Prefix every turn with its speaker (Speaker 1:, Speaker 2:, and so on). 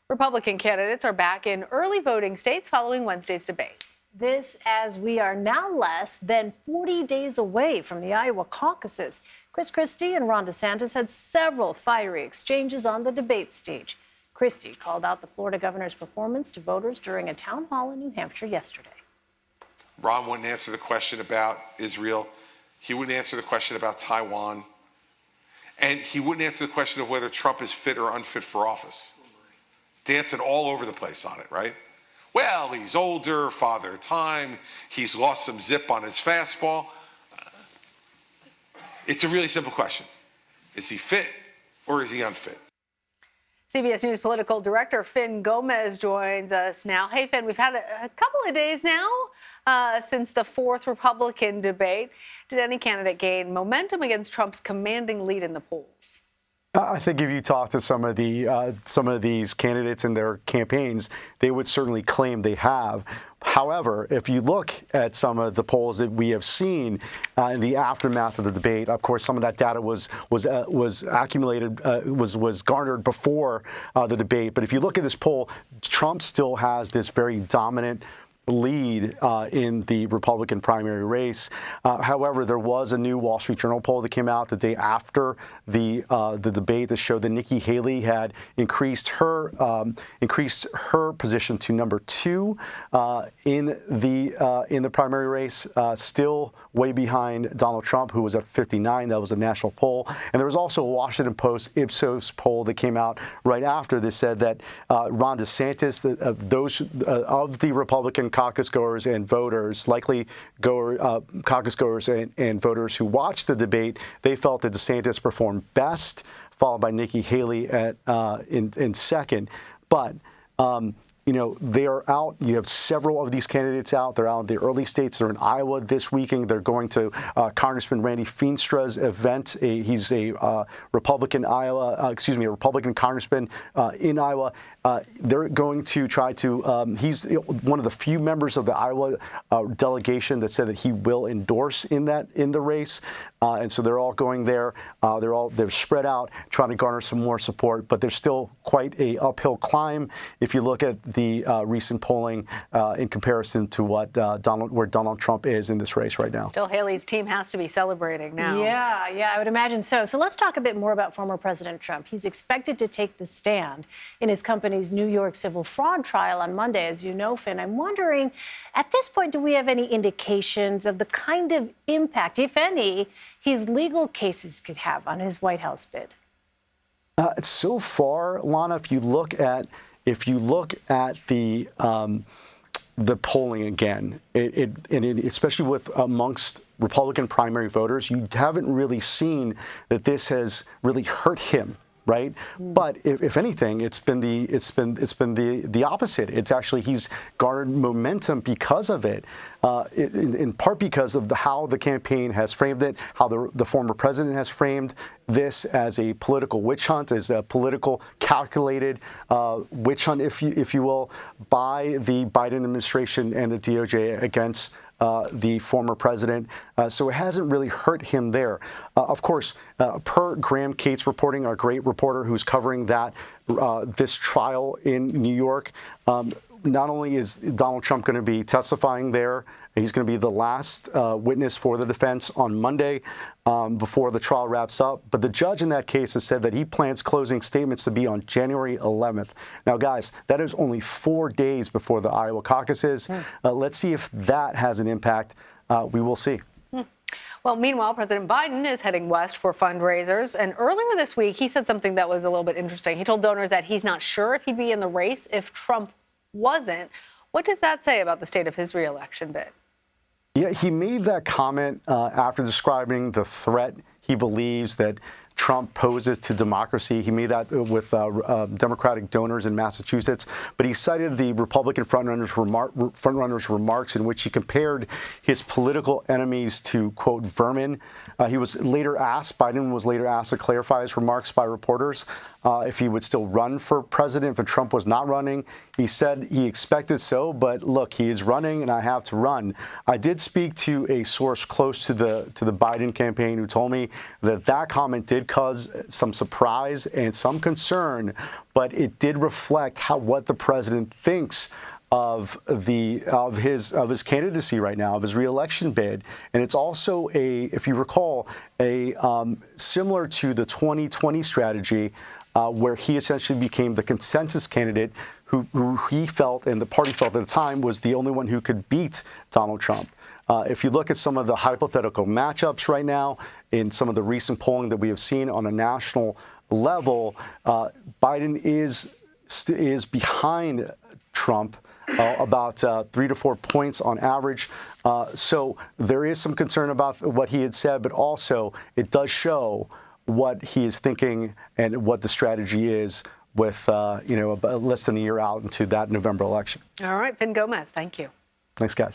Speaker 1: Republican candidates are back in early voting states following Wednesday's debate.
Speaker 2: This as we are now less than 40 days away from the Iowa caucuses. Chris Christie and Ron DeSantis had several fiery exchanges on the debate stage. Christie called out the Florida governor's performance to voters during a town hall in New Hampshire yesterday.
Speaker 3: Ron wouldn't answer the question about Israel. He wouldn't answer the question about Taiwan. And he wouldn't answer the question of whether Trump is fit or unfit for office. Dancing all over the place on it, right? Well, he's older, father time, he's lost some zip on his fastball. It's a really simple question. Is he fit or is he unfit?
Speaker 1: CBS News political director Finn Gomez joins us now. Hey, Finn, we've had a couple of days now since the fourth Republican debate. Did any candidate gain momentum against Trump's commanding lead in the polls?
Speaker 4: I think if you talk to some of these candidates in their campaigns, they would certainly claim they have. However, if you look at some of the polls that we have seen in the aftermath of the debate, of course, some of that data was accumulated, was garnered before the debate. But if you look at this poll, Trump still has this very dominant lead in the Republican primary race. However, there was a new Wall Street Journal poll that came out the day after the debate that showed that Nikki Haley had increased her position to number 2 in the primary race, still way behind Donald Trump, who was at 59. That was a national poll. And there was also a Washington Post Ipsos poll that came out right after that said that Ron DeSantis, of the Republican caucus goers and voters, caucus goers and voters who watched the debate, they felt that DeSantis performed best, followed by Nikki Haley in second. But they are out. You have several of these candidates out. They're out in the early states. They're in Iowa this weekend. They're going to Congressman Randy Feenstra's event. He's a Republican Republican congressman in Iowa. They're going to try to, he's one of the few members of the Iowa delegation that said that he will endorse in the race. And so they're all going there. They're spread out, trying to garner some more support, but there's still quite a uphill climb if you look at the recent polling in comparison to where Donald Trump is in this race right now.
Speaker 1: Still, Haley's team has to be celebrating now.
Speaker 2: Yeah, I would imagine so. So let's talk a bit more about former President Trump. He's expected to take the stand in his company's New York civil fraud trial on Monday, as you know, Finn. I'm wondering, at this point, do we have any indications of the kind of impact, if any, his legal cases could have on his White House bid?
Speaker 4: So far, Lana, if you look at the polling again, especially with amongst Republican primary voters, you haven't really seen that this has really hurt him. Right, but if anything, it's been the opposite. It's actually he's garnered momentum because of it, in part because of how the campaign has framed it, how the former president has framed this as a political witch hunt, as a political calculated witch hunt, if you will, by the Biden administration and the DOJ against the former president. So it hasn't really hurt him there. Of course, per Graham Cates reporting, our great reporter who's covering this trial in New York, not only is Donald Trump going to be testifying there, he's going to be the last witness for the defense on Monday before the trial wraps up. But the judge in that case has said that he plans closing statements to be on January 11th. Now, guys, that is only 4 days before the Iowa caucuses. Let's see if that has an impact. We will see.
Speaker 1: Well, meanwhile, President Biden is heading west for fundraisers. And earlier this week, he said something that was a little bit interesting. He told donors that he's not sure if he'd be in the race if Trump wasn't. What does that say about the state of his reelection bid?
Speaker 4: Yeah, he made that comment after describing the threat he believes that Trump poses to democracy. He made that with Democratic donors in Massachusetts, but he cited the Republican frontrunner's remarks in which he compared his political enemies to, quote, vermin. Biden was later asked to clarify his remarks by reporters if he would still run for president if Trump was not running. He said he expected so, but look, he is running and I have to run. I did speak to a source close to the Biden campaign who told me that comment did should cause some surprise and some concern, but it did reflect what the president thinks of his candidacy right now, of his reelection bid. And it's also if you recall, similar to the 2020 strategy, where he essentially became the consensus candidate who he felt and the party felt at the time was the only one who could beat Donald Trump. If you look at some of the hypothetical matchups right now in some of the recent polling that we have seen on a national level, Biden is behind Trump about 3 to 4 points on average. So there is some concern about what he had said, but also it does show what he is thinking and what the strategy is with about less than a year out into that November election.
Speaker 1: All right, Finn Gomez, thank you.
Speaker 4: Thanks, guys.